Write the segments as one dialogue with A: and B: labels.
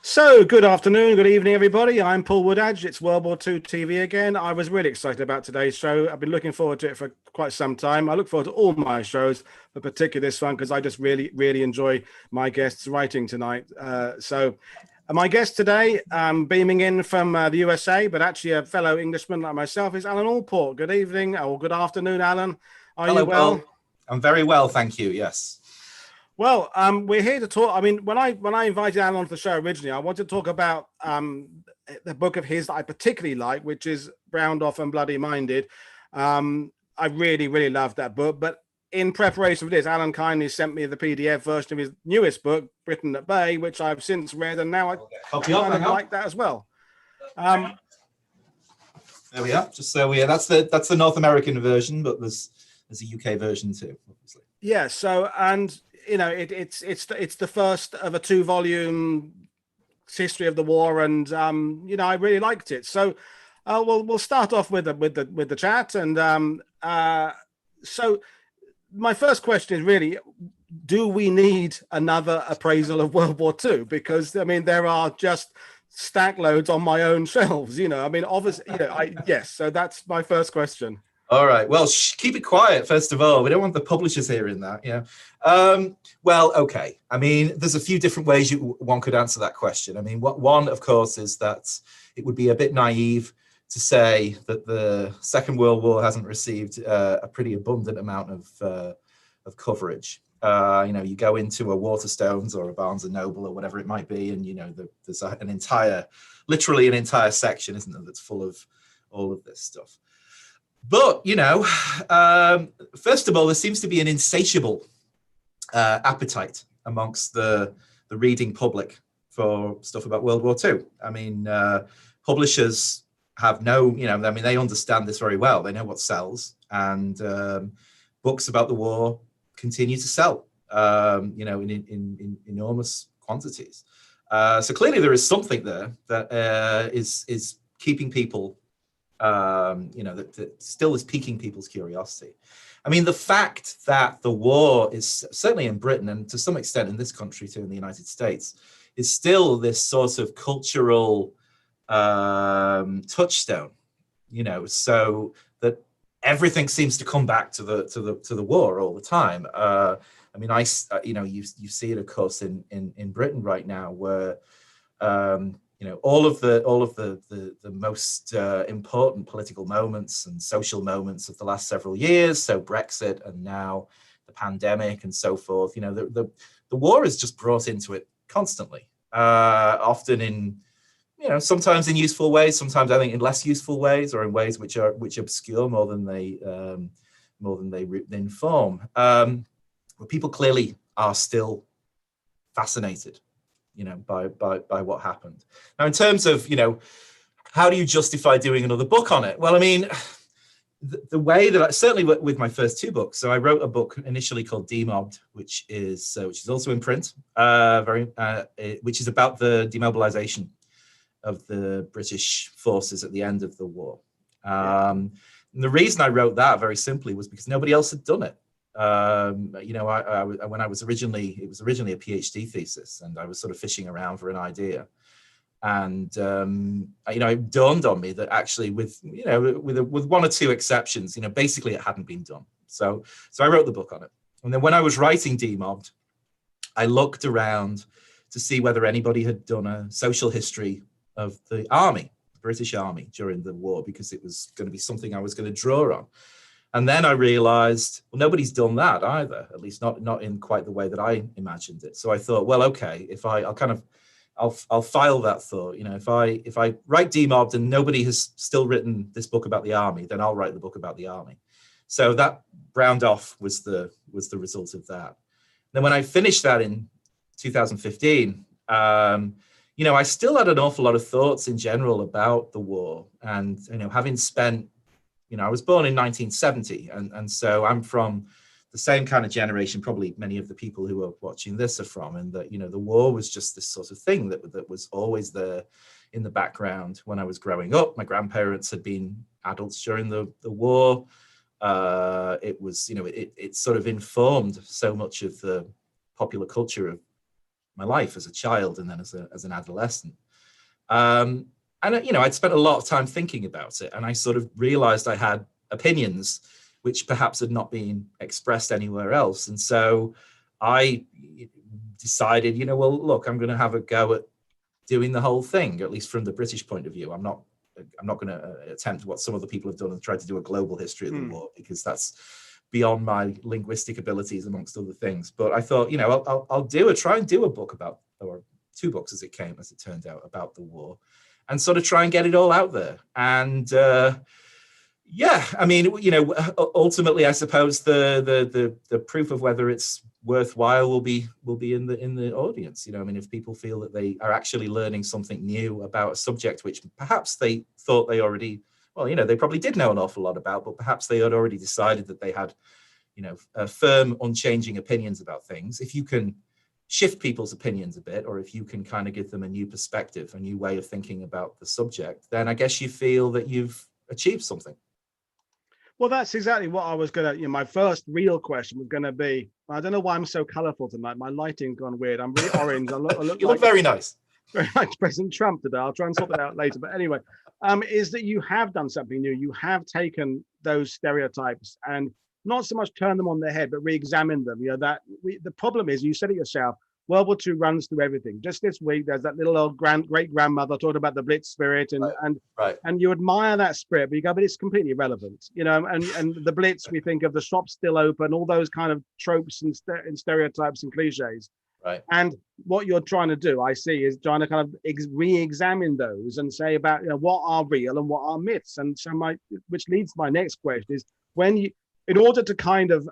A: So, good afternoon, good evening, everybody. I'm Paul Woodadge. It's World War II TV again. I was really excited about today's show. I've been looking forward to it for quite some time. I look forward to all my shows, but particularly this one because I just really enjoy my guests writing tonight. My guest today, beaming in from the USA, but actually a fellow Englishman like myself, is Alan Allport. Good evening or good afternoon, Alan. Are
B: Hello,
A: you well?
B: Paul. I'm very well, thank you. Yes.
A: Well, we're here to talk. I mean, when I invited Alan onto the show originally, I wanted to talk about the book of his that I particularly like, which is Browned Off and Bloody Minded. I really loved that book. But in preparation for this, Alan kindly sent me the PDF version of his newest book, Britain at Bay, which I've since read, and now I kind of like that as well.
B: There we are. Just so we are. That's the North American version, but there's a UK version too, obviously.
A: Yeah. So and. You know, it's the first of a 2-volume history of the war, and you know, I really liked it. So we'll start off with the chat, and so my first question is really, do we need another appraisal of World War II? Because I mean, there are just stack loads on my own shelves. You know, I mean, obviously, you know, yes. So that's my first question.
B: All right. Well, keep it quiet, first of all. We don't want the publishers hearing that. Yeah. Well, okay. I mean, there's a few different ways one could answer that question. I mean, one, of course, is that it would be a bit naive to say that the Second World War hasn't received a pretty abundant amount of coverage. You know, you go into a Waterstones or a Barnes and Noble or whatever it might be, and you know, there's literally an entire section, isn't there, that's full of all of this stuff. But, you know, first of all, there seems to be an insatiable appetite amongst the reading public for stuff about World War II. I mean, publishers have they understand this very well. They know what sells, and books about the war continue to sell, you know, in enormous quantities. So clearly there is something there that is keeping people you know, that still is piquing people's curiosity. I mean, the fact that the war is certainly in Britain and to some extent in this country too, in the United States, is still this sort of cultural touchstone, you know, so that everything seems to come back to the war all the time. I mean, you know, you see it, of course, in Britain right now, where you know, all of the most important political moments and social moments of the last several years, so Brexit and now the pandemic and so forth, you know, the war is just brought into it constantly, often in, you know, sometimes in useful ways, sometimes I think in less useful ways, or in ways which obscure more than they inform. But people clearly are still fascinated, you know, by what happened. Now, in terms of, you know, how do you justify doing another book on it? Well, I mean, the way that certainly with my first two books. So I wrote a book initially called Demobbed, which is also in print, which is about the demobilization of the British forces at the end of the war. And the reason I wrote that very simply was because nobody else had done it. You know, when it was originally a Ph.D. thesis, and I was sort of fishing around for an idea, and you know, it dawned on me that actually, with one or two exceptions, you know, basically it hadn't been done. So I wrote the book on it, and then when I was writing Demobbed, I looked around to see whether anybody had done a social history of the army, the British Army during the war, because it was going to be something I was going to draw on. And then I realized, well, nobody's done that either, at least not in quite the way that I imagined it. So I thought, well, okay, if I'll file that thought. You know, if I write Demobbed and nobody has still written this book about the army, then I'll write the book about the army. So that Browned Off was the result of that. Then when I finished that in 2015, you know, I still had an awful lot of thoughts in general about the war, and you know, having spent, you know, I was born in 1970, and so I'm from the same kind of generation probably many of the people who are watching this are from, and that, you know, the war was just this sort of thing that was always there in the background when I was growing up. My grandparents had been adults during the war. It was, you know, it sort of informed so much of the popular culture of my life as a child and then as an adolescent. And I'd spent a lot of time thinking about it, and I sort of realized I had opinions which perhaps had not been expressed anywhere else. And so I decided, well, look, I'm going to have a go at doing the whole thing, at least from the British point of view. I'm not going to attempt what some other people have done and try to do a global history of the war, because that's beyond my linguistic abilities, amongst other things. But I thought, I'll try and do a book about, or 2 books as it turned out, about the war, and sort of try and get it all out there. And ultimately, I suppose the proof of whether it's worthwhile will be in the audience. If people feel that they are actually learning something new about a subject which perhaps they thought they already, they probably did know an awful lot about, but perhaps they had already decided that they had, firm, unchanging opinions about things. If you can shift people's opinions a bit, or if you can kind of give them a new perspective, a new way of thinking about the subject, then I guess you feel that you've achieved something.
A: Well, that's exactly what I was going to, my first real question was going to be, I don't know why I'm so colorful tonight. My lighting's gone weird. I'm really orange. I look
B: you look very nice.
A: Very like President Trump today. I'll try and sort that out later. But anyway, is that you have done something new. You have taken those stereotypes and not so much turn them on their head, but re-examine them. The problem is, you said it yourself, World War II runs through everything. Just this week, there's that little old great-grandmother talking about the Blitz spirit, and you admire that spirit, but you go, but it's completely irrelevant, and the Blitz, we think of the shops still open, all those kind of tropes and stereotypes and cliches.
B: Right.
A: And what you're trying to do, I see, is trying to kind of re-examine those and say about, what are real and what are myths. And so which leads to my next question is, in order to kind of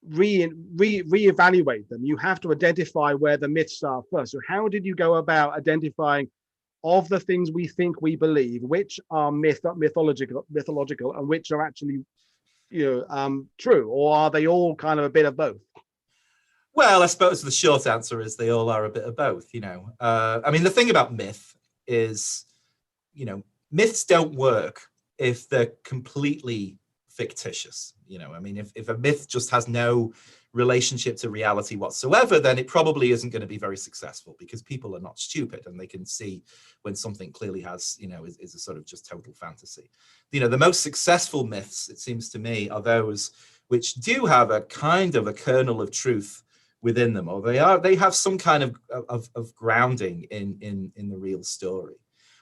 A: reevaluate them, you have to identify where the myths are first. So how did you go about identifying, of the things we think we believe, which are mythological and which are actually true, or are they all kind of a bit of both?
B: Well, I suppose the short answer is they all are a bit of both. The thing about myth is, myths don't work if they're completely fictitious. If a myth just has no relationship to reality whatsoever, then it probably isn't going to be very successful, because people are not stupid and they can see when something clearly has, is a sort of just total fantasy. The most successful myths, it seems to me, are those which do have a kind of a kernel of truth within them, or they have some kind of grounding in the real story.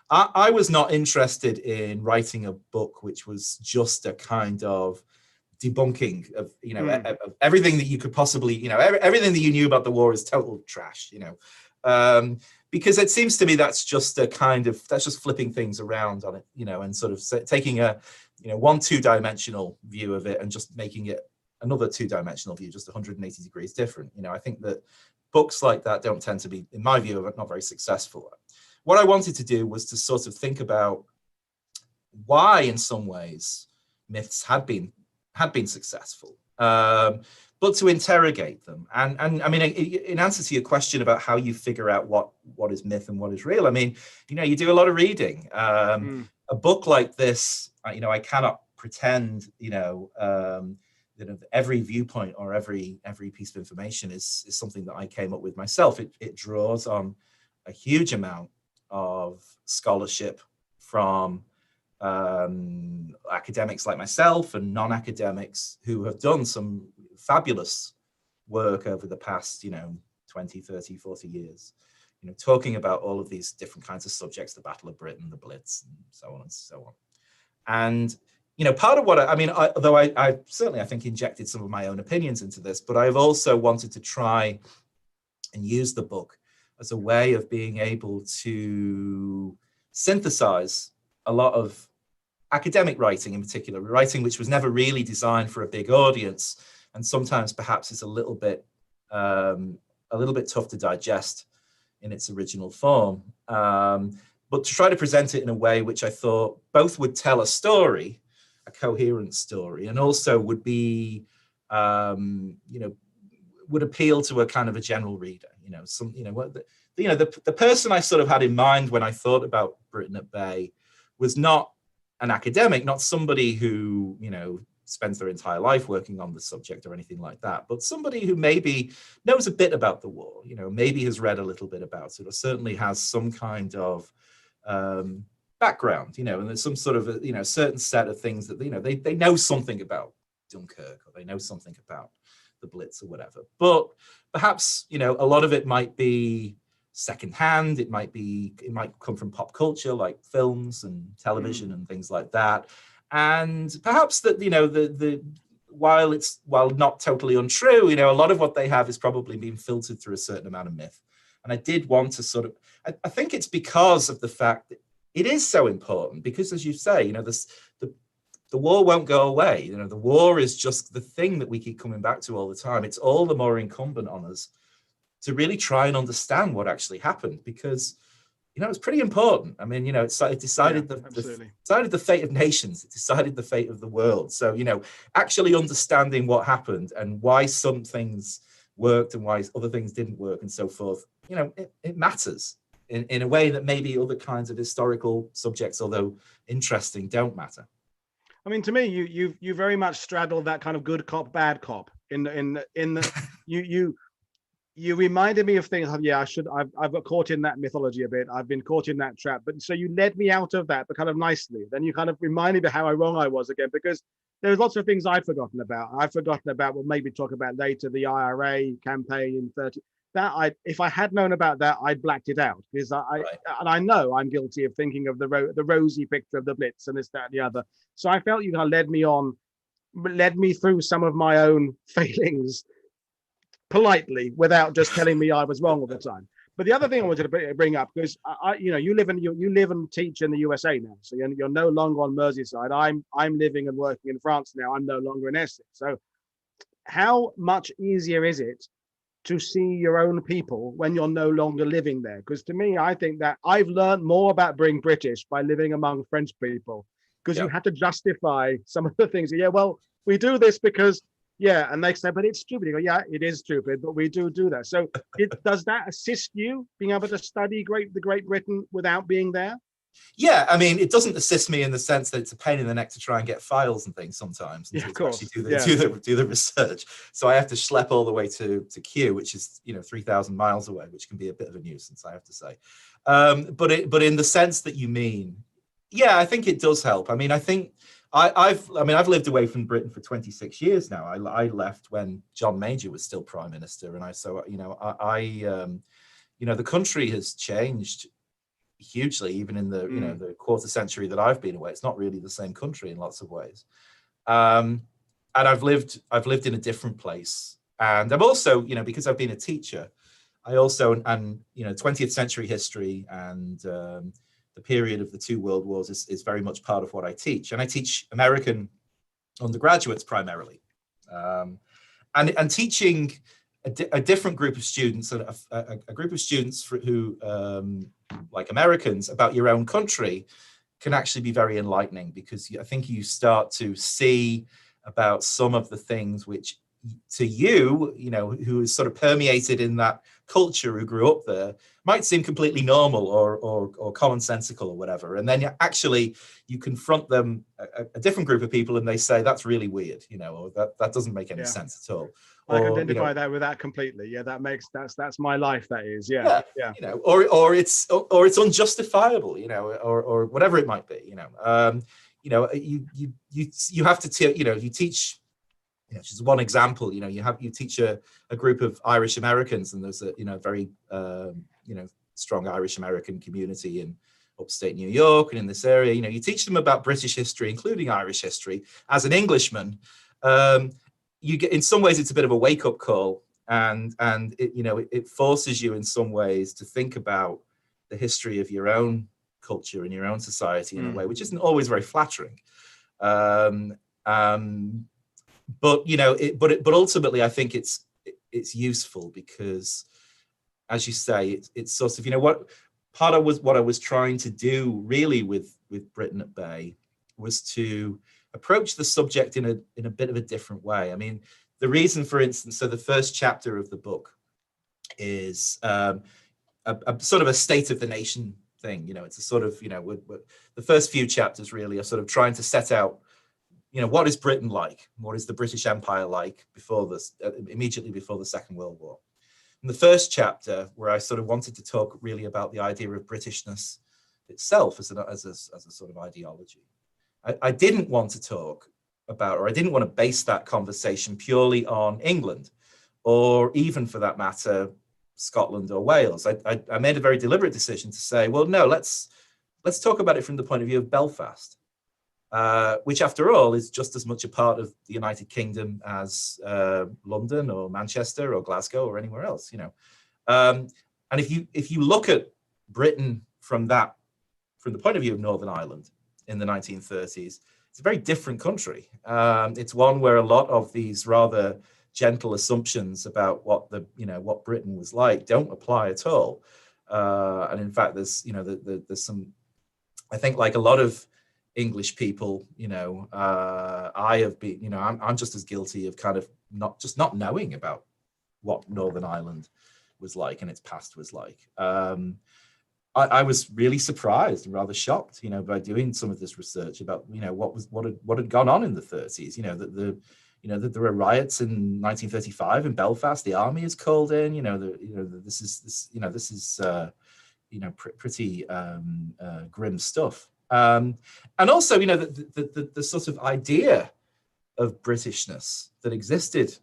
B: I was not interested in writing a book which was just a kind of debunking of of everything that you could possibly, everything that you knew about the war is total trash, because it seems to me that's just flipping things around on it, and sort of taking a 2-dimensional view of it and just making it another 2-dimensional view, just 180 degrees different. I think that books like that don't tend to be, in my view, not very successful. What I wanted to do was to sort of think about why, in some ways, myths had been successful, but to interrogate them. And in answer to your question about how you figure out what is myth and what is real, you do a lot of reading. A book like this, I cannot pretend, that every viewpoint or every piece of information is something that I came up with myself. It draws on a huge amount of scholarship from academics like myself and non-academics who have done some fabulous work over the past 20, 30, 40 years, talking about all of these different kinds of subjects, the Battle of Britain, the Blitz, and so on and so on. And part of what although I certainly, I think, injected some of my own opinions into this, but I've also wanted to try and use the book as a way of being able to synthesize a lot of academic writing, in particular, writing which was never really designed for a big audience, and sometimes perhaps it's a little bit tough to digest in its original form. But to try to present it in a way which I thought both would tell a story, a coherent story, and also would be, would appeal to a kind of a general reader. The person I sort of had in mind when I thought about Britain at Bay was not an academic, not somebody who, spends their entire life working on the subject or anything like that, but somebody who maybe knows a bit about the war, maybe has read a little bit about it, or certainly has some kind of background, and there's some sort of a, certain set of things that they know something about Dunkirk, or they know something about the Blitz or whatever. But perhaps a lot of it might be secondhand. It might come from pop culture, like films and television and things like that. And perhaps that while not totally untrue, a lot of what they have is probably being filtered through a certain amount of myth. And I did want to I think it's because of the fact that it is so important, because as you say, the war won't go away. The war is just the thing that we keep coming back to all the time. It's all the more incumbent on us to really try and understand what actually happened, because it's pretty important. I mean, it decided decided the fate of nations. It decided the fate of the world. So actually understanding what happened and why some things worked and why other things didn't work and so forth, it matters in a way that maybe other kinds of historical subjects, although interesting, don't matter.
A: I mean, to me, you very much straddle that kind of good cop, bad cop. You reminded me of things. I've got caught in that mythology a bit. I've been caught in that trap. But so you led me out of that, but kind of nicely. Then you kind of reminded me how wrong I was again, because there's lots of things I've forgotten about. We'll maybe talk about later, the IRA campaign in 30. If I had known about that, I'd blacked it out, because and I know I'm guilty of thinking of the rosy picture of the Blitz and this, that, and the other. So I felt you kind of led me through some of my own failings politely, without just telling me I was wrong all the time. But the other thing I wanted to bring up, because you live and teach in the USA now, so you're no longer on Merseyside. I'm living and working in France now. I'm no longer in Essex. So how much easier is it to see your own people when you're no longer living there? Because to me, I think that I've learned more about being British by living among French people, because you had to justify some of the things. Yeah, well, we do this because, and they say, but it's stupid. You go, yeah, it is stupid, but we do that. So does that assist you being able to study the Great Britain without being there?
B: Yeah, I mean, it doesn't assist me in the sense that it's a pain in the neck to try and get files and things sometimes, and to actually do the research. So I have to schlep all the way to Kew, which is 3,000 miles away, which can be a bit of a nuisance, I have to say. But in the sense that you mean, yeah, I think it does help. I mean, I think I've lived away from Britain for 26 years now. I left when John Major was still Prime Minister, and the country has changed hugely, even in the the quarter century that I've been away. It's not really the same country in lots of ways, and I've lived in a different place. And I've also, because I've been a teacher, I also, and 20th century history and the period of the two world wars is very much part of what I teach. And I teach American undergraduates primarily, and teaching a different group of students, a group of students who, like Americans, about your own country, can actually be very enlightening, because I think you start to see about some of the things which to you, who is sort of permeated in that culture, who grew up there, might seem completely normal or commonsensical or whatever. And then you confront them, a different group of people, and they say, that's really weird, or that doesn't make any sense at all.
A: I can identify that with that completely. Yeah, that's my life. That is, yeah.
B: Or it's unjustifiable, or whatever it might be. You have to you teach. Just one example. You teach a group of Irish Americans, and there's a very strong Irish American community in upstate New York and in this area. You teach them about British history, including Irish history. As an Englishman, you get, in some ways, it's a bit of a wake-up call, and it forces you in some ways to think about the history of your own culture and your own society in a way which isn't always very flattering. But ultimately, I think it's useful, because, as you say, it's sort of what I was trying to do really with Britain at Bay was to approach the subject in a bit of a different way. I mean, the reason, for instance, so the first chapter of the book is a sort of a state of the nation thing. It's a sort of the first few chapters really are sort of trying to set out you know, what is Britain like? What is the British Empire like before this, immediately before the Second World War? In the first chapter, where I sort of wanted to talk really about the idea of Britishness itself as a sort of ideology, I didn't want to talk about, or I didn't want to base that conversation purely on England, or even for that matter, Scotland or Wales. I made a very deliberate decision to say, well, no, let's talk about it from the point of view of Belfast, which after all is just as much a part of the United Kingdom as London or Manchester or Glasgow or anywhere else, you know. And if you look at Britain from the point of view of Northern Ireland in the 1930s, it's a very different country. It's one where a lot of these rather gentle assumptions about what Britain was like don't apply at all. And in fact, there's some, I think, like a lot of English people, you know, I have been, you know, I'm just as guilty of kind of not knowing about what Northern Ireland was like and its past was like. I was really surprised and rather shocked, you know, by doing some of this research about, you know, what had gone on in the 30s. You know, that there were riots in 1935 in Belfast. The army is called in. You know, this is pretty grim stuff. And also, you know, the sort of idea of Britishness that existed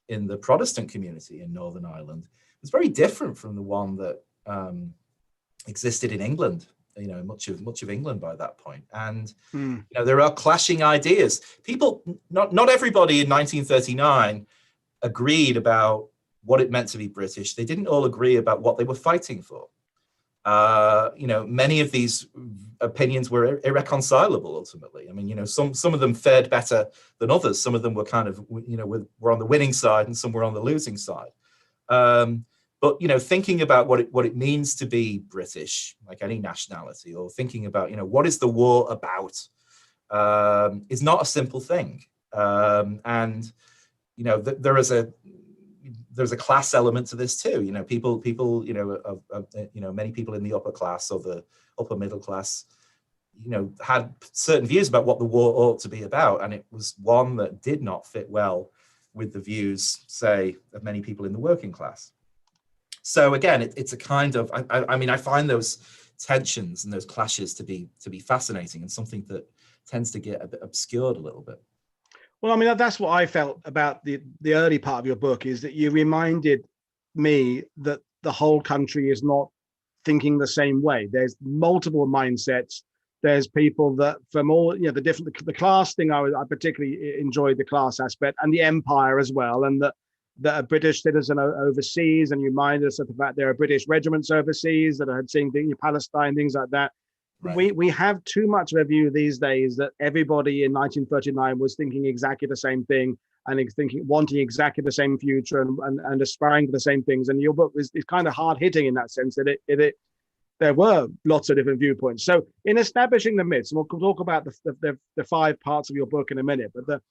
B: in the Protestant community in Northern Ireland was very different from the one that existed in England, you know, much of England by that point. And you know, there are clashing ideas. People, not everybody in 1939 agreed about what it meant to be British. They didn't all agree about what they were fighting for. You know, many of these opinions were irreconcilable ultimately. I mean, you know, some of them fared better than others. Some of them were kind of, you know, were on the winning side, and some were on the losing side. But, you know, thinking about what it means to be British, like any nationality, or thinking about, you know, what is the war about, is not a simple thing. And, you know, there's a class element to this too. You know, people, you know, many people in the upper class or the upper middle class, you know, had certain views about what the war ought to be about, and it was one that did not fit well with the views, say, of many people in the working class. So again, it's a kind of, I mean, I find those tensions and those clashes to be fascinating, and something that tends to get a bit obscured a little bit.
A: Well, I mean, that's what I felt about the early part of your book, is that you reminded me that the whole country is not thinking the same way. There's multiple mindsets. There's people that from all, you know, the class thing, I particularly enjoyed the class aspect, and the empire as well, and that a British citizen overseas, and you remind us of the fact there are British regiments overseas that are seeing things in Palestine, things like that. Right. We have too much of a view these days that everybody in 1939 was thinking exactly the same thing, and wanting exactly the same future, and aspiring to the same things. And your book is kind of hard hitting in that sense, that there were lots of different viewpoints. So in establishing the myths, and we'll talk about the 5 parts of your book in a minute, but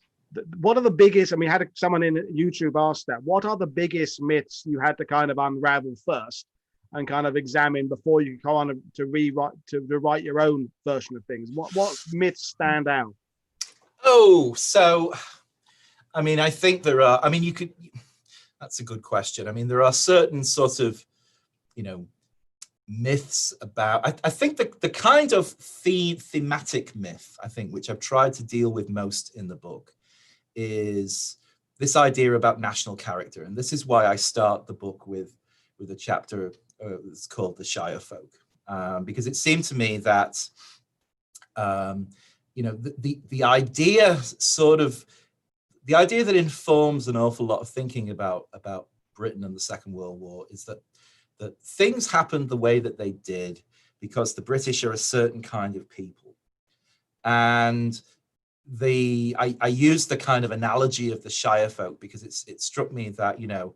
A: what are the biggest, and we had someone in YouTube ask that, what are the biggest myths you had to kind of unravel first and kind of examine before you go on to write your own version of things? What myths stand out?
B: Oh, so, I mean, I think there are, I mean, that's a good question. I mean, there are certain sort of, you know, myths about, I think the kind of thematic myth, I think, which I've tried to deal with most in the book, is this idea about national character. And this is why I start the book with a chapter that's called The Shire Folk, because it seemed to me that, you know, the idea that informs an awful lot of thinking about Britain and the Second World War is that things happened the way that they did because the British are a certain kind of people. And I used the kind of analogy of the Shire Folk because it struck me that, you know,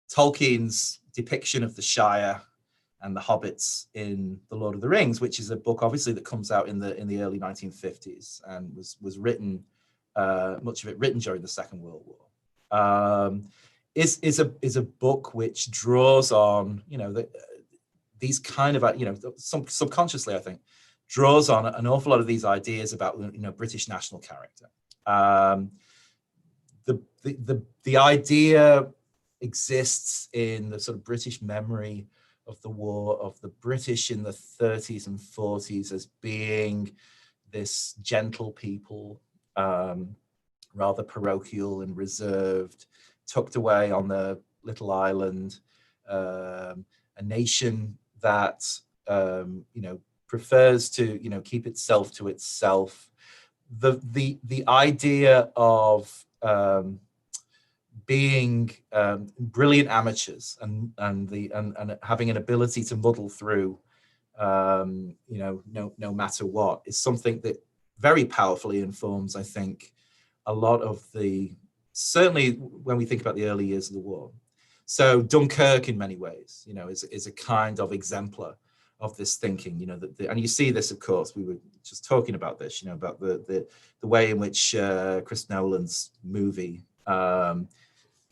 B: Tolkien's depiction of the Shire and the hobbits in The Lord of the Rings, which is a book obviously that comes out in the early 1950s and was written, much of it written during the Second World War, is a book which draws on, you know, these kind of, you know, subconsciously, I think, draws on an awful lot of these ideas about, you know, British national character. The idea exists in the sort of British memory of the war, of the British in the 30s and 40s as being this gentle people, rather parochial and reserved, tucked away on the little island, a nation that, you know, prefers to, you know, keep itself to itself. The idea of being brilliant amateurs and having an ability to muddle through, you know, no matter what, is something that very powerfully informs, I think, a lot of certainly when we think about the early years of the war. So Dunkirk, in many ways, you know, is a kind of exemplar of this thinking, you know, and you see this, of course, we were just talking about this, you know, about the way in which Chris Nolan's movie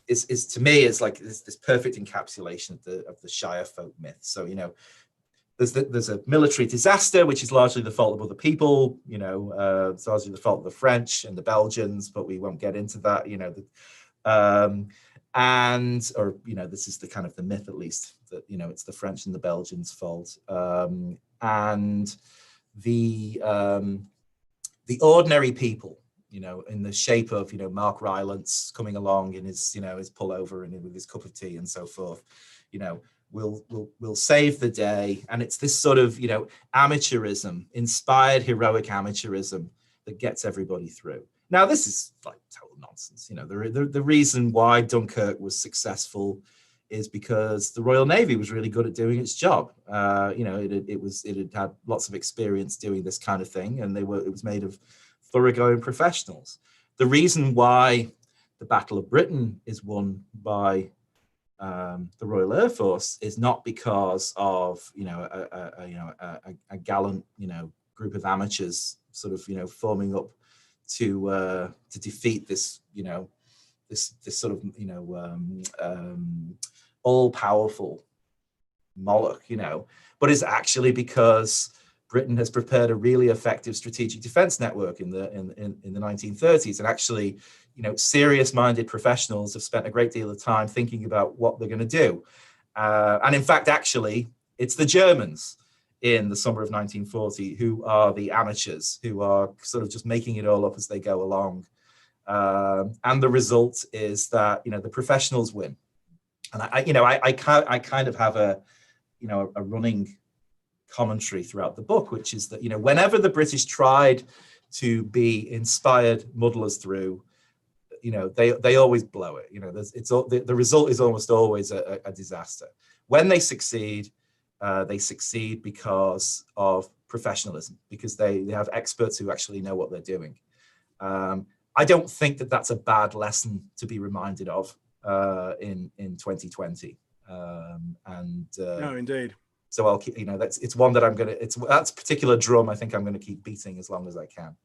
B: is to me, it's like this perfect encapsulation of the Shire folk myth. So, you know, there's a military disaster, which is largely the fault of other people, you know, it's largely the fault of the French and the Belgians, but we won't get into that, you know, or, you know, this is the kind of the myth, at least, that, you know, it's the French and the Belgians' fault. And the ordinary people, you know, in the shape of, you know, Mark Rylance coming along in his, you know, his pullover and with his cup of tea and so forth, you know, will save the day. And it's this sort of, you know, amateurism, inspired heroic amateurism that gets everybody through. Now, this is like total nonsense. You know, the reason why Dunkirk was successful is because the Royal Navy was really good at doing its job. You know, it had had lots of experience doing this kind of thing, and it was made of thoroughgoing professionals. The reason why the Battle of Britain is won by the Royal Air Force is not because of, you know, a gallant, you know, group of amateurs sort of, you know, forming up to defeat this, you know, this sort of, you know, all-powerful Moloch, you know, but it's actually because Britain has prepared a really effective strategic defense network in the 1930s, and actually, you know, serious-minded professionals have spent a great deal of time thinking about what they're going to do. And in fact, actually, it's the Germans in the summer of 1940 who are the amateurs, who are sort of just making it all up as they go along. And the result is that, you know, the professionals win. And I kind of have a, you know, a running commentary throughout the book, which is that, you know, whenever the British tried to be inspired muddlers through, you know, they always blow it. You know, the result is almost always a disaster. When they succeed because of professionalism, because they have experts who actually know what they're doing. I don't think that that's a bad lesson to be reminded of in 2020.
A: No, indeed.
B: So I'll keep, you know, it's one that that's a particular drum I think I'm going to keep beating as long as I can.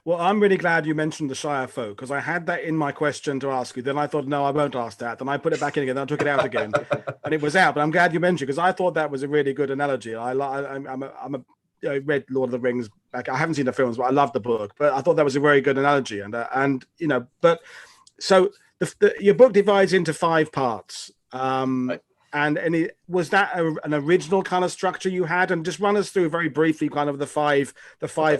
A: Well, I'm really glad you mentioned the Shire folk, because I had that in my question to ask you. Then I thought, no, I won't ask that. Then I put it back in again. Then I took it out again, and it was out. But I'm glad you mentioned, because I thought that was a really good analogy. I read Lord of the Rings back. I haven't seen the films, but I love the book. But I thought that was a very good analogy. And you know, but so your book divides into 5 parts. Right. And was that an original kind of structure you had? And just run us through very briefly, kind of the five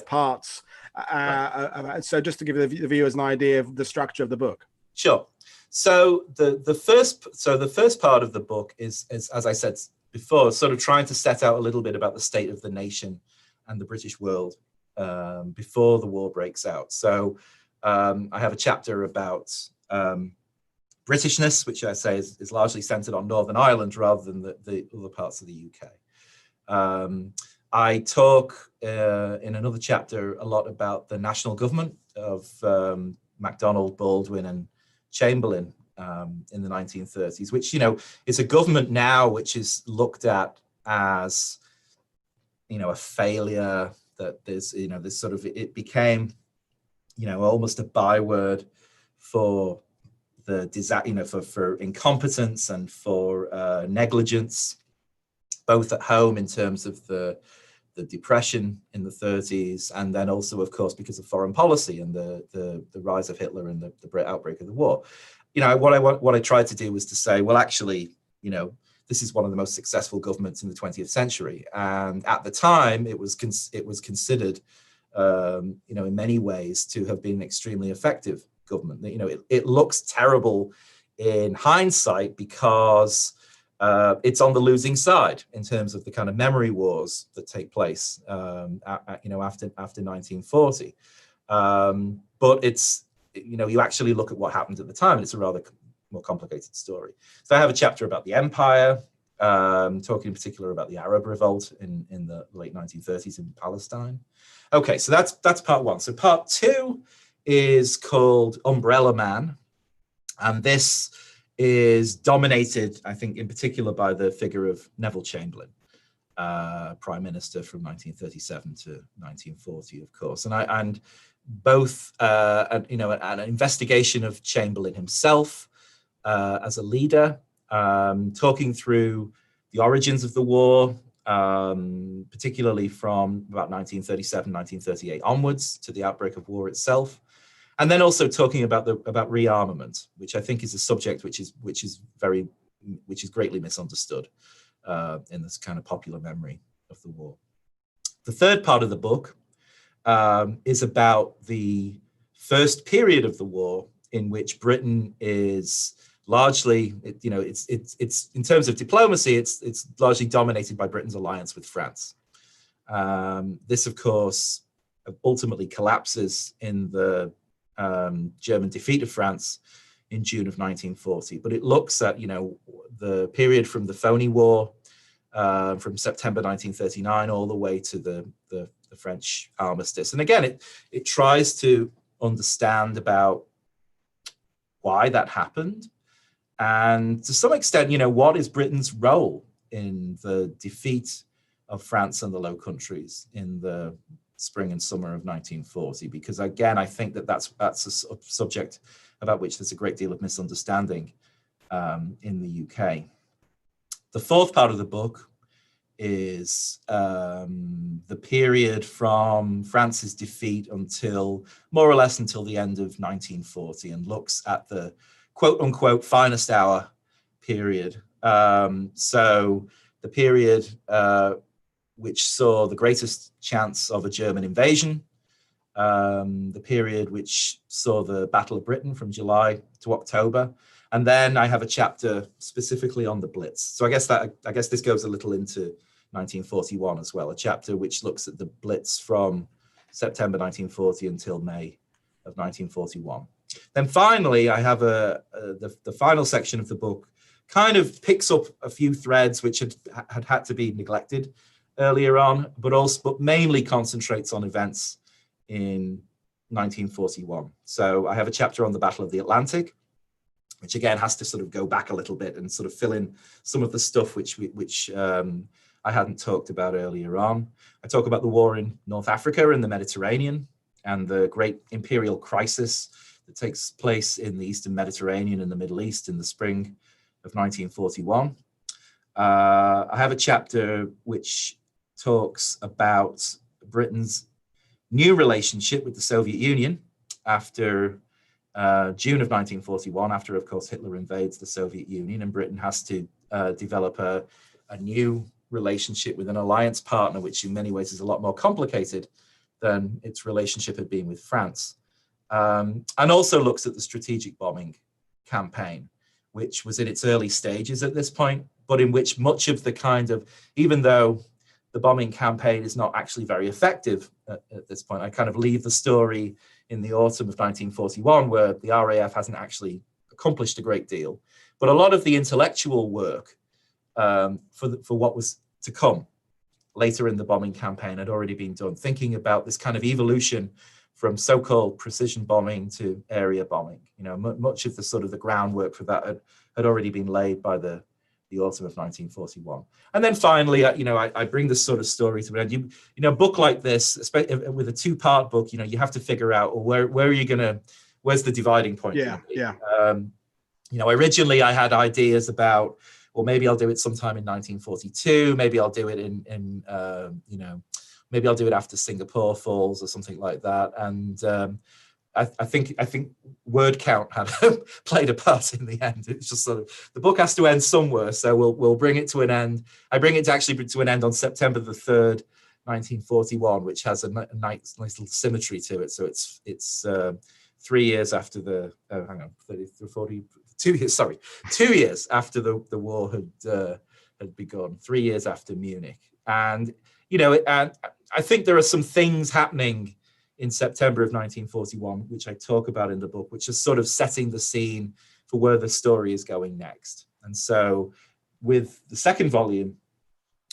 A: parts. Right. So just to give the viewers an idea of the structure of the book.
B: Sure. So the first part of the book is, as I said before, sort of trying to set out a little bit about the state of the nation and the British world before the war breaks out. So I have a chapter about Britishness, which I say is largely centered on Northern Ireland rather than the other parts of the UK. I talk in another chapter a lot about the national government of MacDonald, Baldwin and Chamberlain in the 1930s, which, you know, is a government now which is looked at as, you know, a failure, that there's, you know, this sort of, it became, you know, almost a byword for the disaster, you know, for incompetence and for negligence, both at home in terms of the the Depression in the 30s, and then also, of course, because of foreign policy and the rise of Hitler and the Brit outbreak of the war. What I tried to do was to say, well, actually, this is one of the most successful governments in the 20th century, and at the time, it was considered, in many ways, to have been an extremely effective government. It looks terrible in hindsight because it's on the losing side in terms of the kind of memory wars that take place, after 1940. But it's, you actually look at what happened at the time, and it's a rather more complicated story. So I have a chapter about the empire, talking in particular about the Arab revolt in the late 1930s in Palestine. Okay, so that's part one. So part two is called Umbrella Man, and this is dominated, I think, in particular by the figure of Neville Chamberlain, Prime Minister from 1937 to 1940, of course, and both an investigation of Chamberlain himself as a leader, talking through the origins of the war, particularly from about 1937, 1938 onwards to the outbreak of war itself. And then also talking about rearmament, which I think is a subject which is greatly misunderstood in this kind of popular memory of the war. The third part of the book is about the first period of the war, in which Britain is largely, it's in terms of diplomacy, it's largely dominated by Britain's alliance with France. This, of course, ultimately collapses in the German defeat of France in June of 1940. But it looks at, the period from the Phoney War, from September 1939 all the way to the French armistice. And again, it tries to understand about why that happened, and to some extent, what is Britain's role in the defeat of France and the Low Countries in the spring and summer of 1940? Because again, I think that's a subject about which there's a great deal of misunderstanding in the UK. The fourth part of the book is the period from France's defeat until more or less until the end of 1940, and looks at the quote unquote finest hour period. So the period which saw the greatest chance of a German invasion, the period which saw the Battle of Britain from July to October. And then I have a chapter specifically on the Blitz. So I guess this goes a little into 1941 as well, a chapter which looks at the Blitz from September 1940 until May of 1941. Then finally, I have the final section of the book kind of picks up a few threads which had to be neglected earlier on, but mainly concentrates on events in 1941. So I have a chapter on the Battle of the Atlantic, which again has to sort of go back a little bit and sort of fill in some of the stuff which I hadn't talked about earlier on. I talk about the war in North Africa and the Mediterranean, and the great imperial crisis that takes place in the Eastern Mediterranean and the Middle East in the spring of 1941. I have a chapter which talks about Britain's new relationship with the Soviet Union after June of 1941, after, of course, Hitler invades the Soviet Union, and Britain has to develop a new relationship with an alliance partner, which in many ways is a lot more complicated than its relationship had been with France. And also looks at the strategic bombing campaign, which was in its early stages at this point, but in which much of the kind of, even though the bombing campaign is not actually very effective at this point, I kind of leave the story in the autumn of 1941, where the RAF hasn't actually accomplished a great deal. But a lot of the intellectual work for what was to come later in the bombing campaign had already been done, thinking about this kind of evolution from so-called precision bombing to area bombing. Much of the sort of the groundwork for that had already been laid by the autumn of 1941. And then finally, I bring this sort of story to an end. A book like this, especially with a two-part book, you have to figure out, well, where are you gonna, where's the dividing point?
A: Yeah.
B: Originally I had ideas about, well, maybe I'll do it sometime in 1942. Maybe I'll do it in maybe I'll do it after Singapore falls or something like that. And I think word count had played a part in the end. It's just sort of, the book has to end somewhere, so we'll bring it to an end. I bring it to an end on September the 3rd, 1941, which has a nice little symmetry to it. So it's 3 years after the 2 years, sorry, 2 years after the war had begun, 3 years after Munich. And and I think there are some things happening in September of 1941, which I talk about in the book, which is sort of setting the scene for where the story is going next. And so with the second volume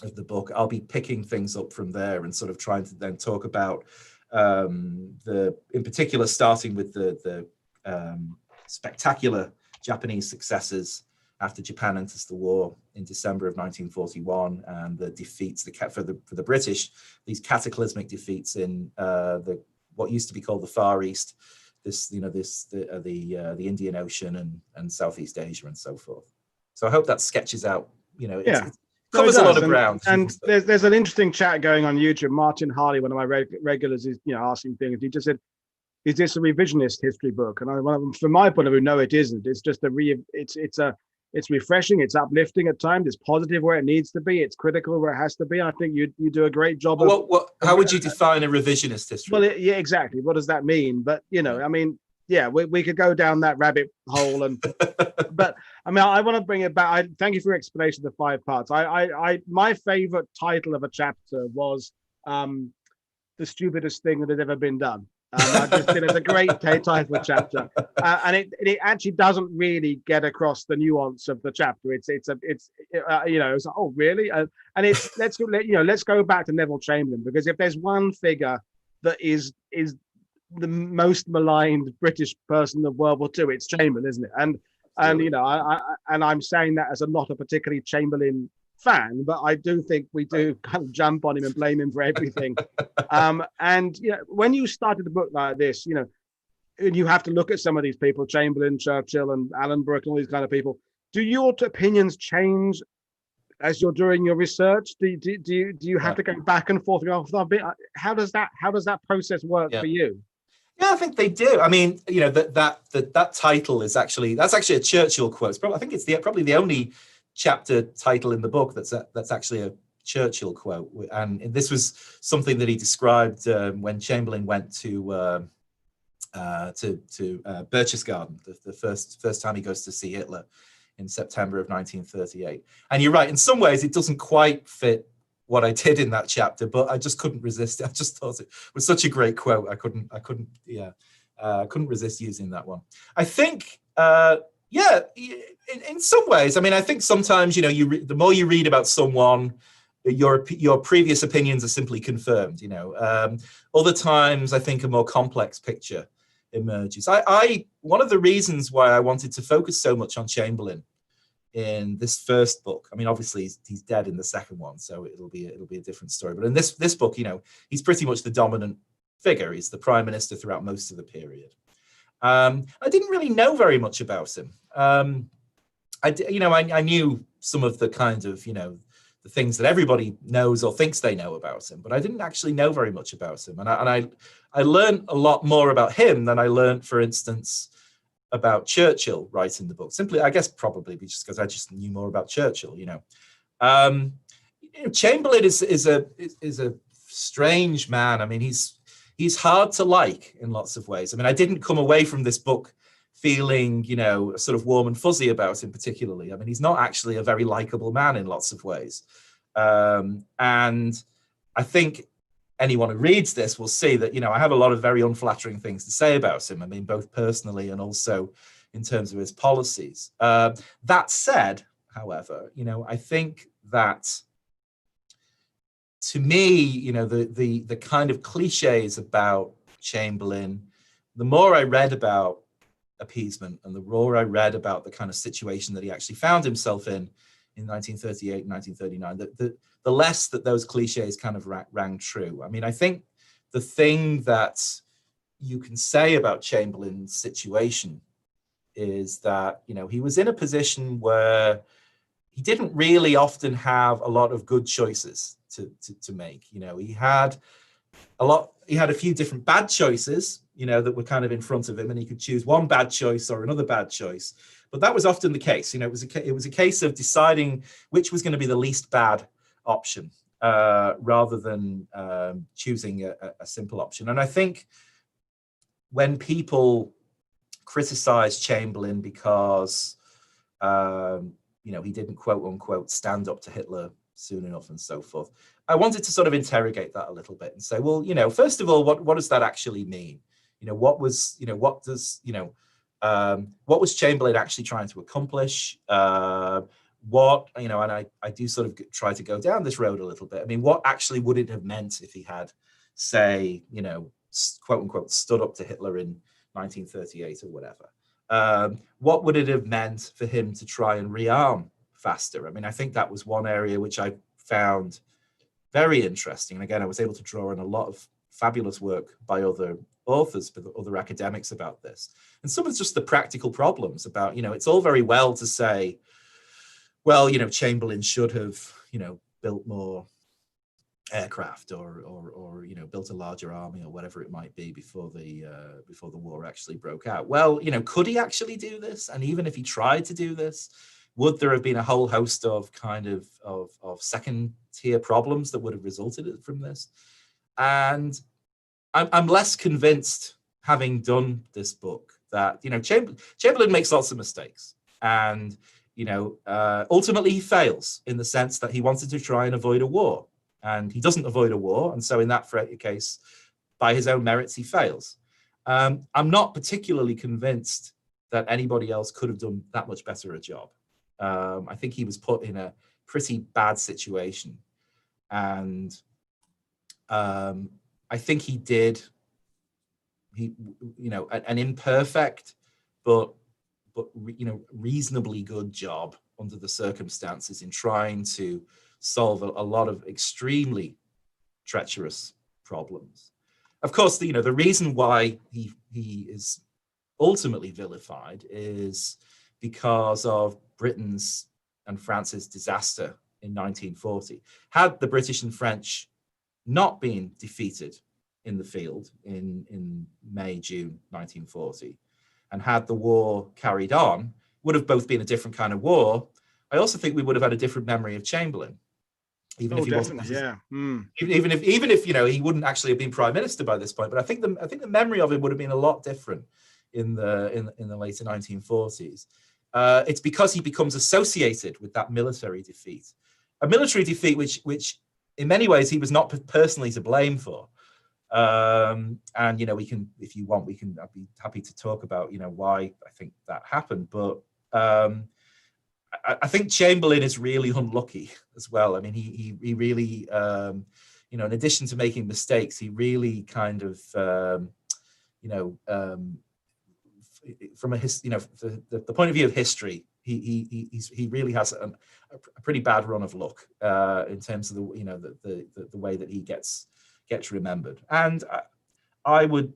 B: of the book, I'll be picking things up from there and sort of trying to then talk about in particular, starting with the spectacular Japanese successes after Japan enters the war in December of 1941, and the defeats for the British, these cataclysmic defeats in what used to be called the Far East, the Indian Ocean and Southeast Asia and so forth. So I hope that sketches out, it covers a lot of ground.
A: And there's an interesting chat going on YouTube. Martin Harley, one of my regulars, is asking things. He just said, "Is this a revisionist history book?" And from my point of view, no, it isn't. It's just it's refreshing, it's uplifting at times, it's positive where it needs to be, it's critical where it has to be. I think you do a great job.
B: How would you define a revisionist history?
A: Well, yeah, exactly. What does that mean? But we could go down that rabbit hole, and but I want to bring it back. Thank you for your explanation of the 5 parts. My favorite title of a chapter was "The Stupidest Thing That Had Ever Been Done." I just think it's a great title for chapter, and it actually doesn't really get across the nuance of the chapter. It's like, oh really? And it's let's go back to Neville Chamberlain, because if there's one figure that is the most maligned British person of World War II, it's Chamberlain, isn't it? And I'm saying that as not a particularly Chamberlain fan, but I do think we do kind of jump on him and blame him for everything. When you started a book like this, and you have to look at some of these people, Chamberlain, Churchill, and Alan Brooke, and all these kind of people. Do your opinions change as you're doing your research? Do you have to go back and forth? How does that process work for you?
B: Yeah, I think they do. I mean, that title is that's actually a Churchill quote. I think it's probably the only chapter title in the book that's actually a Churchill quote, and this was something that he described when Chamberlain went to Berchtesgaden, the first time he goes to see Hitler in September of 1938. And you're right, in some ways it doesn't quite fit what I did in that chapter, but I just couldn't resist it. I just thought it was such a great quote. I couldn't resist using that one. I think in some ways, I think sometimes, the more you read about someone, your previous opinions are simply confirmed, Other times, I think a more complex picture emerges. One of the reasons why I wanted to focus so much on Chamberlain in this first book, obviously he's dead in the second one, so it'll be a different story. But in this book, he's pretty much the dominant figure. He's the prime minister throughout most of the period. I didn't really know very much about him. I knew some of the kind of, the things that everybody knows or thinks they know about him, but I didn't actually know very much about him. And I learned a lot more about him than I learned, for instance, about Churchill writing the book. Simply, I guess probably just because I just knew more about Churchill, Chamberlain is a strange man. He's hard to like in lots of ways. I didn't come away from this book feeling, sort of warm and fuzzy about him particularly. He's not actually a very likable man in lots of ways. And I think anyone who reads this will see that, I have a lot of very unflattering things to say about him. Both personally and also in terms of his policies. That said, however, I think that to me, the kind of cliches about Chamberlain, the more I read about appeasement and the more I read about the kind of situation that he actually found himself in 1938 and 1939, the less that those cliches kind of rang true. I think the thing that you can say about Chamberlain's situation is that, he was in a position where he didn't really often have a lot of good choices. to make. You know, he had a few different bad choices, you know, that were kind of in front of him, and he could choose one bad choice or another bad choice. But that was often the case. You know, it was a case of deciding which was going to be the least bad option, rather than choosing a simple option. And I think when people criticize Chamberlain because you know, he didn't quote unquote stand up to Hitler soon enough and so forth, I wanted to sort of interrogate that a little bit and say, well, you know, first of all, what does that actually mean? You know, what was Chamberlain actually trying to accomplish? What, you know, and I do sort of try to go down this road a little bit. I mean, what actually would it have meant if he had, say, you know, quote unquote, stood up to Hitler in 1938 or whatever? What would it have meant for him to try and rearm faster? I mean, I think that was one area which I found very interesting. And again, I was able to draw on a lot of fabulous work by other authors, other academics about this. And some of just the practical problems about, you know, it's all very well to say, well, you know, Chamberlain should have, you know, built more aircraft or you know, built a larger army or whatever it might be before the war actually broke out. Well, you know, could he actually do this? And even if he tried to do this, would there have been a whole host of kind of second tier problems that would have resulted from this? And I'm less convinced, having done this book, that, you know, Chamberlain makes lots of mistakes, and, you know, ultimately he fails in the sense that he wanted to try and avoid a war, and he doesn't avoid a war, and so in that case, by his own merits, he fails. I'm not particularly convinced that anybody else could have done that much better a job. I think he was put in a pretty bad situation, and I think he did, you know, an imperfect but you know, reasonably good job under the circumstances in trying to solve a lot of extremely treacherous problems. Of course, you know, the reason why he is ultimately vilified is because of Britain's and France's disaster in 1940. Had the British and French not been defeated in the field in May, June 1940, and had the war carried on, would have both been a different kind of war. I also think we would have had a different memory of Chamberlain, even if he wasn't.
A: Yeah.
B: Even if you know, he wouldn't actually have been prime minister by this point. But I think the memory of him would have been a lot different in the later 1940s. It's because he becomes associated with that military defeat, a military defeat which in many ways he was not personally to blame for. And, you know, we can, if you want, I'd be happy to talk about, you know, why I think that happened. But I think Chamberlain is really unlucky as well. I mean, he really, you know, in addition to making mistakes, he really kind of, you know, from the point of view of history, he really has a pretty bad run of luck in terms of the, you know, the way that he gets remembered. And I would,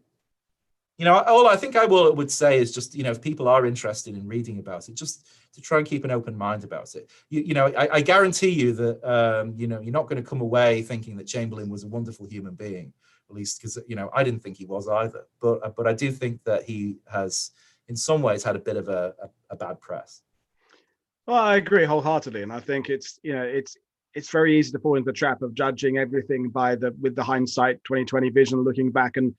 B: you know, all I think I would say is just, you know, if people are interested in reading about it, just to try and keep an open mind about it. You know, I guarantee you that, you know, you're not going to come away thinking that Chamberlain was a wonderful human being, at least because, you know, I didn't think he was either. But I do think that he has, in some ways, had a bit of a bad press.
A: Well, I agree wholeheartedly, and I think it's, you know, it's very easy to fall into the trap of judging everything with the hindsight 2020 vision, looking back, and,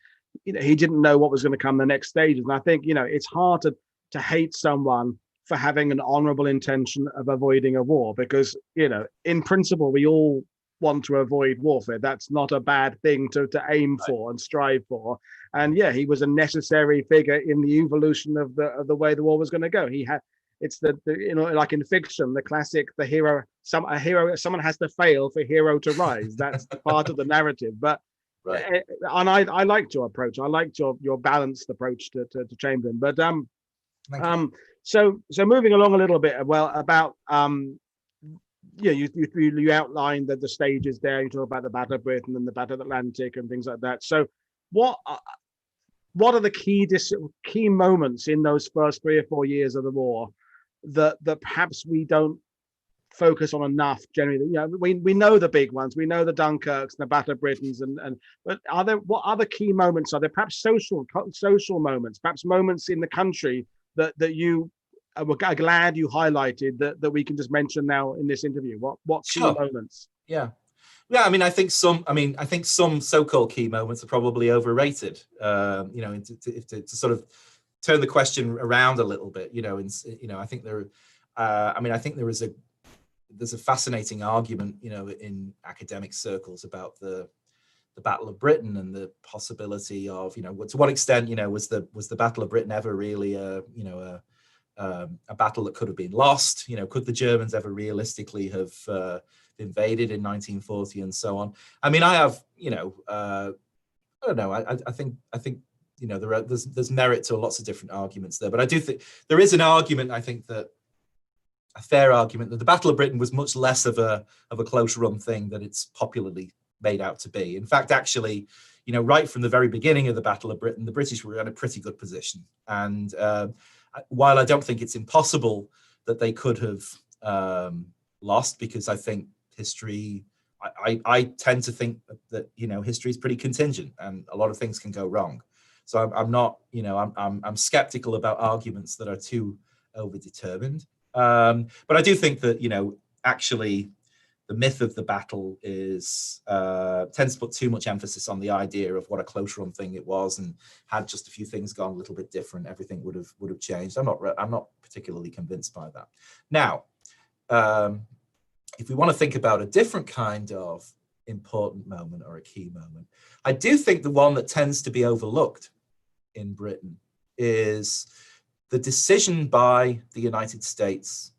A: you know, he didn't know what was going to come the next stages. And I think, you know, it's hard to hate someone for having an honorable intention of avoiding a war, because, you know, in principle, we all want to avoid warfare. That's not a bad thing to aim for and strive for. And yeah, he was a necessary figure in the evolution of the way the war was going to go. He had, it's the you know, like in fiction, the classic, the hero, someone has to fail for hero to rise. That's part of the narrative. But right. And I liked your approach. I liked your balanced approach to Chamberlain. But so moving along a little bit, well, about yeah, you outlined the stages there. You talk about the Battle of Britain and the Battle of Atlantic and things like that. So what are the key moments in those first 3 or 4 years of the war that perhaps we don't focus on enough generally. We know the big ones. We know the Dunkirks and the Battle of Britons, but what other key moments are there? Perhaps social moments, perhaps moments in the country that you were glad you highlighted that we can just mention now in this interview. What key moments?
B: Yeah. I mean, I think some so-called key moments are probably overrated. To sort of turn the question around a little bit, I think there's a fascinating argument, in academic circles about the Battle of Britain and the possibility of, to what extent, was the Battle of Britain ever really a battle that could have been lost? Could the Germans ever realistically have invaded in 1940 and so on? I mean, I have, I don't know. I think there's merit to lots of different arguments there, but I do think there is an argument. I think that a fair argument that the Battle of Britain was much less of a close run thing than it's popularly made out to be. In fact, actually, right from the very beginning of the Battle of Britain, the British were in a pretty good position. And while I don't think it's impossible that they could have lost, because I think history, I tend to think that history is pretty contingent and a lot of things can go wrong. So I'm not, I'm skeptical about arguments that are too overdetermined. But I do think that actually the myth of the battle tends to put too much emphasis on the idea of what a close run thing it was, and had just a few things gone a little bit different, everything would have changed. I'm not particularly convinced by that. Now, if we want to think about a different kind of important moment or a key moment, I do think the one that tends to be overlooked in Britain is the decision by the United States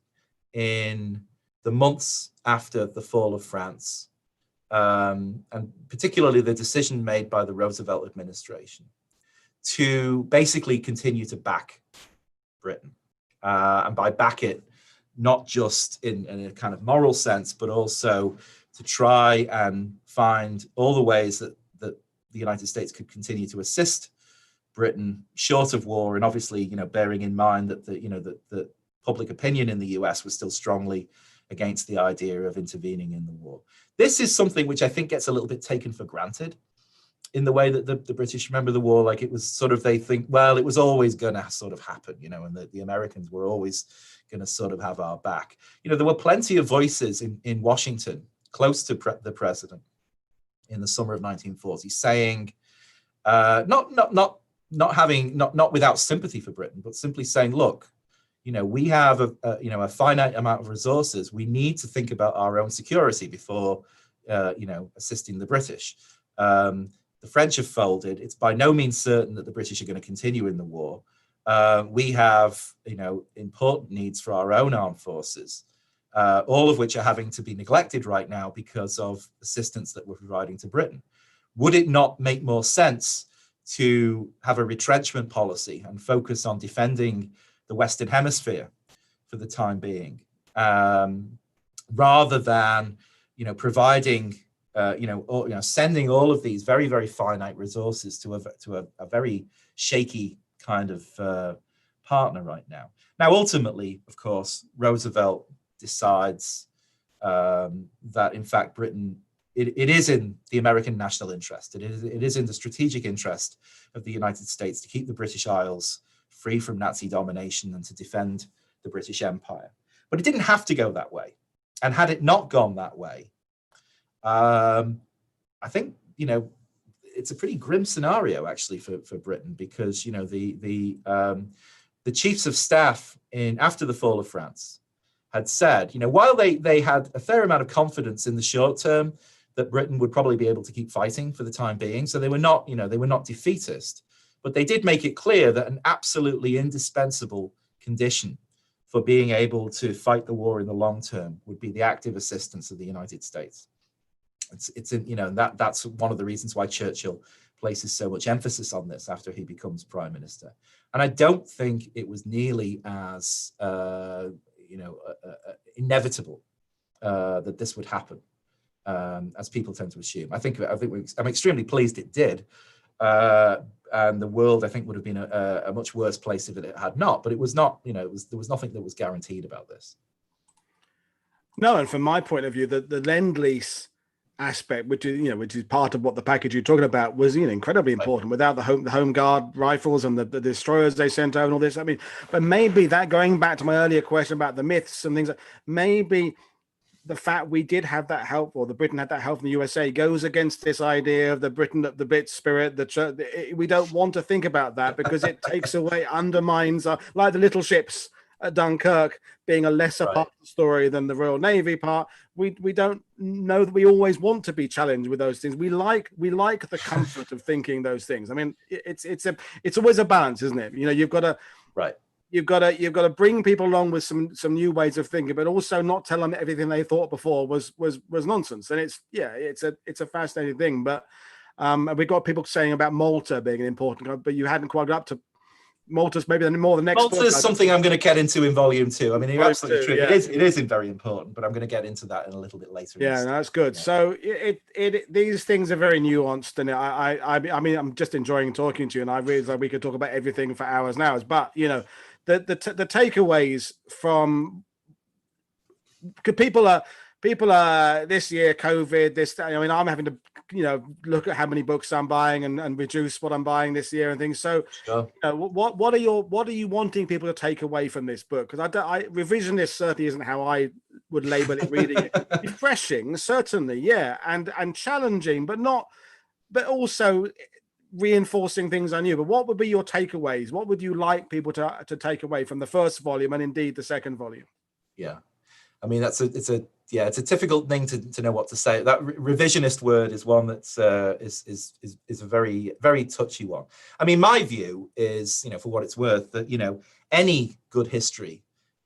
B: in the months after the fall of France, and particularly the decision made by the Roosevelt administration to basically continue to back Britain. And by back it, not just in a kind of moral sense, but also to try and find all the ways that the United States could continue to assist Britain short of war, and obviously, bearing in mind that the public opinion in the US was still strongly against the idea of intervening in the war. This is something which I think gets a little bit taken for granted in the way that the British remember the war. Like it was sort of, they think, well, it was always going to sort of happen, and the Americans were always going to sort of have our back. There were plenty of voices in Washington, close to the president, in the summer of 1940, saying, not without sympathy for Britain, but simply saying, look, we have a finite amount of resources. We need to think about our own security before, assisting the British. The French have folded. It's by no means certain that the British are going to continue in the war. We have, important needs for our own armed forces, all of which are having to be neglected right now because of assistance that we're providing to Britain. Would it not make more sense to have a retrenchment policy and focus on defending the Western Hemisphere for the time being, rather than, providing, sending all of these very, very finite resources to a very shaky kind of partner right now. Now, ultimately, of course, Roosevelt decides that, in fact, Britain, it is in the American national interest. It is in the strategic interest of the United States to keep the British Isles free from Nazi domination and to defend the British Empire. But it didn't have to go that way. And had it not gone that way, I think, it's a pretty grim scenario actually for Britain, because, the chiefs of staff after the fall of France had said, while they had a fair amount of confidence in the short term that Britain would probably be able to keep fighting for the time being, so they were not defeatist, but they did make it clear that an absolutely indispensable condition for being able to fight the war in the long term would be the active assistance of the United States. That's one of the reasons why Churchill places so much emphasis on this after he becomes prime minister. And I don't think it was nearly as inevitable that this would happen as people tend to assume. I'm extremely pleased it did. And the world, I think, would have been a much worse place if it had not. But it was not, there was nothing that was guaranteed about this.
A: No, and from my point of view, the lend-lease aspect, which is which is part of what the package you're talking about, was incredibly
B: Right.
A: important. Without the home guard rifles and the destroyers they sent over and all this, I mean, but maybe that, going back to my earlier question about the myths and things, maybe the fact we did have that help, or the Britain had that help from the USA, goes against this idea of the the Brit spirit. We don't want to think about that because it takes away, undermines like the little ships at Dunkirk being a lesser
B: Right.
A: part of the story than the Royal Navy part. We don't know that we always want to be challenged with those things. We like the comfort of thinking those things. I mean, it's always a balance, isn't it? You've got to
B: Right.
A: you've got to bring people along with some new ways of thinking, but also not tell them everything they thought before was nonsense. And it's a fascinating thing. But we've got people saying about Malta being an important, but you hadn't quite got up to Malta's maybe more the next.
B: Malta is something I'm going to get into in volume 2. I mean, you're absolutely true.
A: Yeah.
B: It is very important, but I'm going to get into that in a little bit later.
A: Yeah, no, that's good. Yeah. So these things are very nuanced, and I mean, I'm just enjoying talking to you, and I realize that we could talk about everything for hours and hours. But the takeaways from, people are this year, COVID, I mean, I'm having to look at how many books I'm buying and reduce what I'm buying this year and things. So
B: sure.
A: What are you wanting people to take away from this book? Because revisionist certainly isn't how I would label it. Reading it, refreshing certainly, yeah, and challenging, but also reinforcing things I knew. But what would be your takeaways? What would you like people to take away from the first volume and indeed the second volume?
B: Yeah, I mean, it's a difficult thing to know what to say. That revisionist word is one that's is a very, very touchy one. I mean, my view is, for what it's worth, that any good history,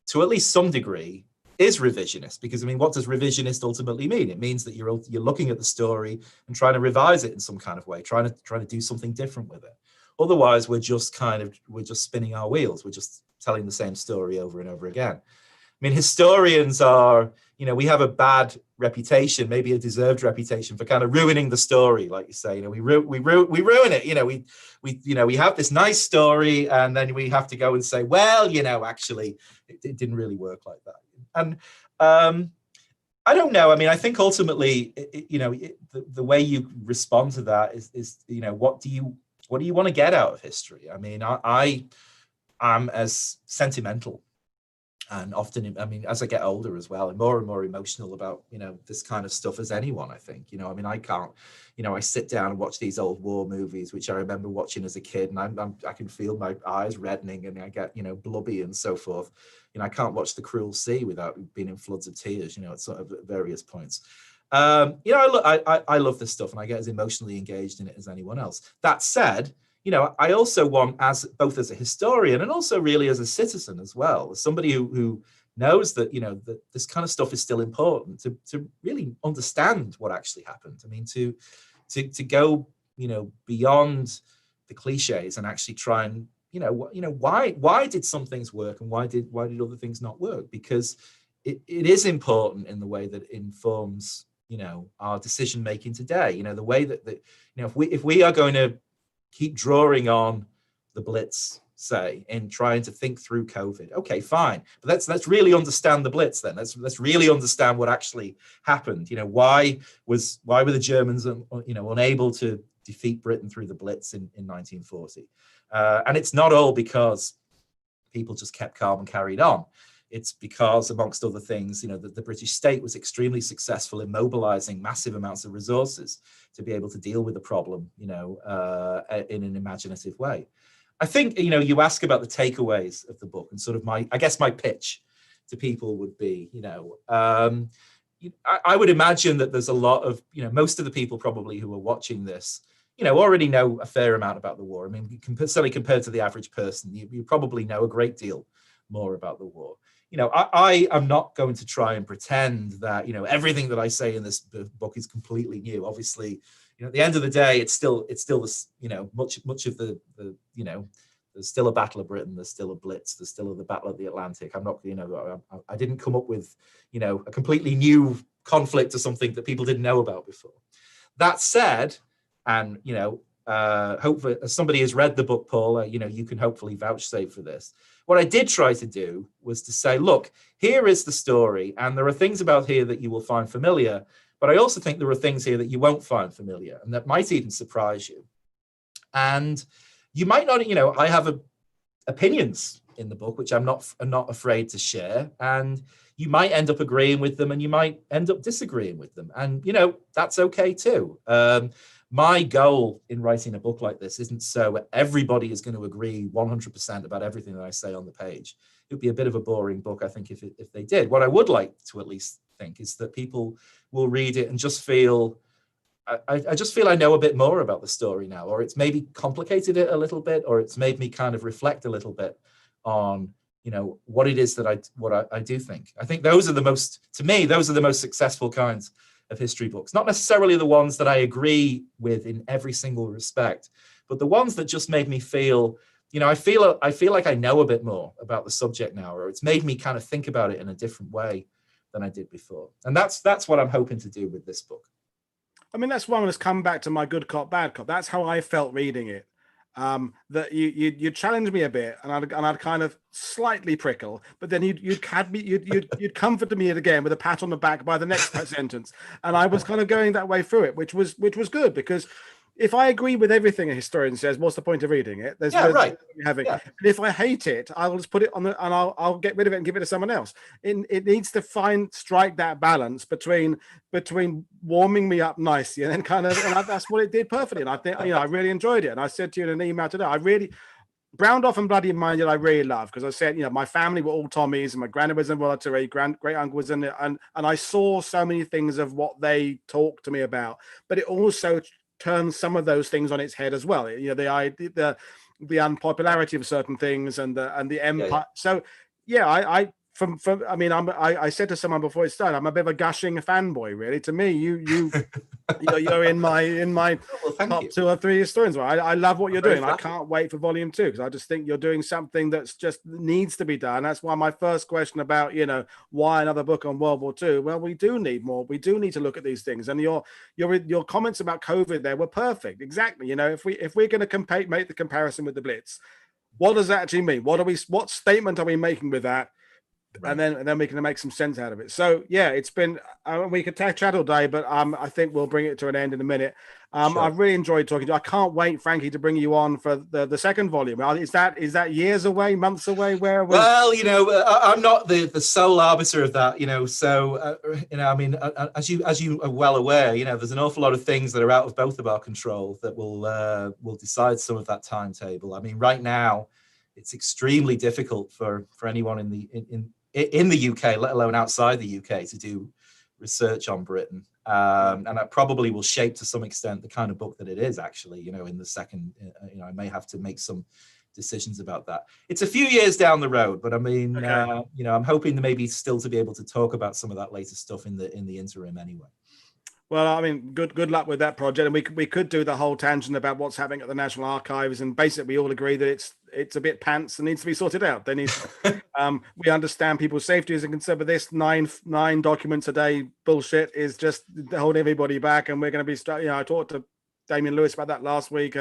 B: to at least some degree, is revisionist. Because I mean, what does revisionist ultimately mean? It means that you're looking at the story and trying to revise it in some kind of way, trying to do something different with it. Otherwise, we're just spinning our wheels. We're just telling the same story over and over again. I mean, historians are, we have a bad reputation, maybe a deserved reputation, for kind of ruining the story, like you say. We ruin it. We have this nice story, and then we have to go and say, well, actually, it didn't really work like that. And I don't know. I mean, I think ultimately, the way you respond to that is what do you want to get out of history? I mean, I'm as sentimental. And often, I mean, as I get older as well, I'm more and more emotional about, this kind of stuff as anyone, I think. I mean, I can't, I sit down and watch these old war movies, which I remember watching as a kid, and I can feel my eyes reddening, and I get, blubby and so forth. I can't watch The Cruel Sea without being in floods of tears, at sort of various points. I love this stuff, and I get as emotionally engaged in it as anyone else. That said, I also want, both as a historian and also really as a citizen as well, as somebody who knows that, that this kind of stuff is still important, to really understand what actually happened. I mean, to go, beyond the cliches and actually try and, why did some things work and why did other things not work? Because it is important in the way that it informs, our decision making today. The way that if we are going to keep drawing on the Blitz, say, in trying to think through COVID. Okay, fine, but let's really understand the Blitz then. Let's really understand what actually happened. Why were the Germans unable to defeat Britain through the Blitz in 1940? And it's not all because people just kept calm and carried on. It's because, amongst other things, the British state was extremely successful in mobilizing massive amounts of resources to be able to deal with the problem, in an imaginative way. I think, you ask about the takeaways of the book, and sort of my pitch to people would be, I would imagine that there's a lot of, most of the people probably who are watching this, already know a fair amount about the war. I mean, certainly compared to the average person, you probably know a great deal more about the war. I am not going to try and pretend that, everything that I say in this book is completely new. Obviously, at the end of the day, it's still this, much of the there's still a Battle of Britain, there's still a Blitz, there's still the Battle of the Atlantic. I'm not, I didn't come up with, a completely new conflict or something that people didn't know about before. That said, and, hopefully, as somebody has read the book, Paul, you can hopefully vouchsafe for this. What I did try to do was to say, look, here is the story, and there are things about here that you will find familiar, but I also think there are things here that you won't find familiar and that might even surprise you. And you might not, I have opinions in the book, which I'm not afraid to share. And you might end up agreeing with them and you might end up disagreeing with them. And, that's okay too. My goal in writing a book like this isn't so everybody is going to agree 100% about everything that I say on the page. It would be a bit of a boring book, I think, if they did. What I would like to at least think is that people will read it and just feel, I just feel I know a bit more about the story now, or it's maybe complicated it a little bit, or it's made me kind of reflect a little bit on, what it is that I do think. I think those are the most successful kinds of history books, not necessarily the ones that I agree with in every single respect, but the ones that just made me feel, I feel like I know a bit more about the subject now, or it's made me kind of think about it in a different way than I did before. And that's what I'm hoping to do with this book.
A: I mean, that's one that's come back to my good cop, bad cop. That's how I felt reading it. That you challenge me a bit, and I'd kind of slightly prickle, but then you'd comfort me again with a pat on the back by the next sentence, and I was kind of going that way through it, which was good, because if I agree with everything a historian says, what's the point of reading it?
B: Right.
A: And if I hate it, I'll just put it on and I'll get rid of it and give it to someone else. It needs to strike that balance between warming me up nicely and then that's what it did perfectly. And I think I really enjoyed it. And I said to you in an email today, Browned Off and Bloody Minded I really love, because I said, my family were all Tommies and my granddad was in the military, great uncle was in it, and I saw so many things of what they talked to me about, but it also turn some of those things on its head as well. The unpopularity of certain things and the empire. Yeah. So I said to someone before it started, I'm a bit of a gushing fanboy, really. To me, you're in my top 2 or 3 historians. I love what you're doing. I can't wait for volume 2, because I just think you're doing something that's just needs to be done. That's why my first question about why another book on World War II. Well, we do need more. We do need to look at these things. And your comments about COVID there were perfect. Exactly. If we're going to make the comparison with the Blitz, what does that actually mean? What statement are we making with that? Right. And then we can make some sense out of it. So it's been we could chat all day, but I think we'll bring it to an end in a minute. Sure. I've really enjoyed talking to you. I can't wait, Frankie, to bring you on for the second volume. Is that years away, months away? Where?
B: Well, I'm not the sole arbiter of that. So I mean, as you are well aware, there's an awful lot of things that are out of both of our control that will decide some of that timetable. I mean, right now, it's extremely difficult for anyone in the UK, let alone outside the UK, to do research on Britain. And that probably will shape to some extent the kind of book that it is actually, in the second, I may have to make some decisions about that. It's a few years down the road, but I mean, okay. I'm hoping to maybe still to be able to talk about some of that later stuff in the interim anyway.
A: Well, I mean, good luck with that project, and we could do the whole tangent about what's happening at the National Archives, and basically we all agree that it's a bit pants and needs to be sorted out. They need. We understand people's safety is a concern, but this nine documents a day bullshit is just holding everybody back, and we're going to be. I talked to Damien Lewis about that last week,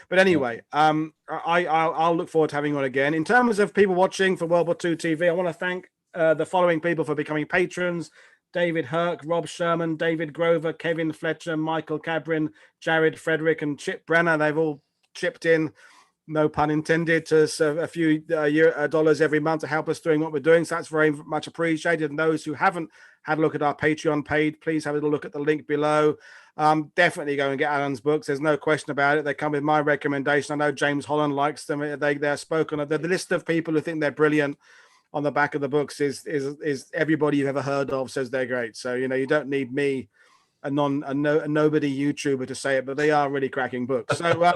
A: but anyway, I'll look forward to having you on again. In terms of people watching for World War II TV, I want to thank the following people for becoming patrons: David Herc, Rob Sherman, David Grover, Kevin Fletcher, Michael Cabrin, Jared Frederick, and Chip Brenner. They've all chipped in, no pun intended, to a few dollars every month to help us doing what we're doing. So that's very much appreciated. And those who haven't had a look at our Patreon page, please have a look at the link below. Definitely go and get Alan's books. There's no question about it. They come with my recommendation. I know James Holland likes them. They're spoken of. The list of people who think they're brilliant on the back of the books is everybody you've ever heard of says they're great. So you don't need me, a nobody YouTuber, to say it, but they are really cracking books. So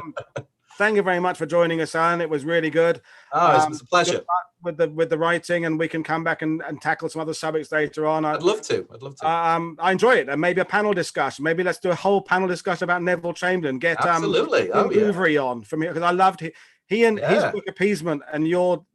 A: thank you very much for joining us, Alan. It was really good.
B: Oh, it's a pleasure.
A: With the writing, and we can come back and tackle some other subjects later on.
B: I'd love to.
A: I enjoy it, and maybe a panel discussion. Maybe let's do a whole panel discussion about Neville Chamberlain. Get
B: absolutely
A: Overy on from here, because I loved he and his book Appeasement and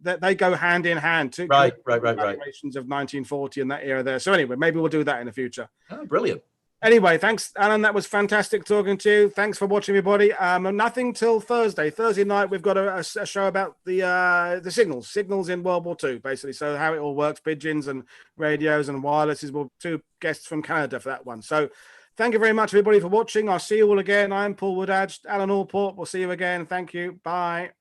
A: they go hand in hand.
B: Right.
A: Of 1940 and that era there. So anyway, maybe we'll do that in the future.
B: Oh, brilliant.
A: Anyway, thanks, Alan. That was fantastic talking to you. Thanks for watching, everybody. Nothing till Thursday. Thursday night, we've got a show about the signals in World War II, basically. So how it all works, pigeons and radios and wirelesses. We'll two guests from Canada for that one. So thank you very much, everybody, for watching. I'll see you all again. I'm Paul Woodadge, Alan Allport. We'll see you again. Thank you. Bye.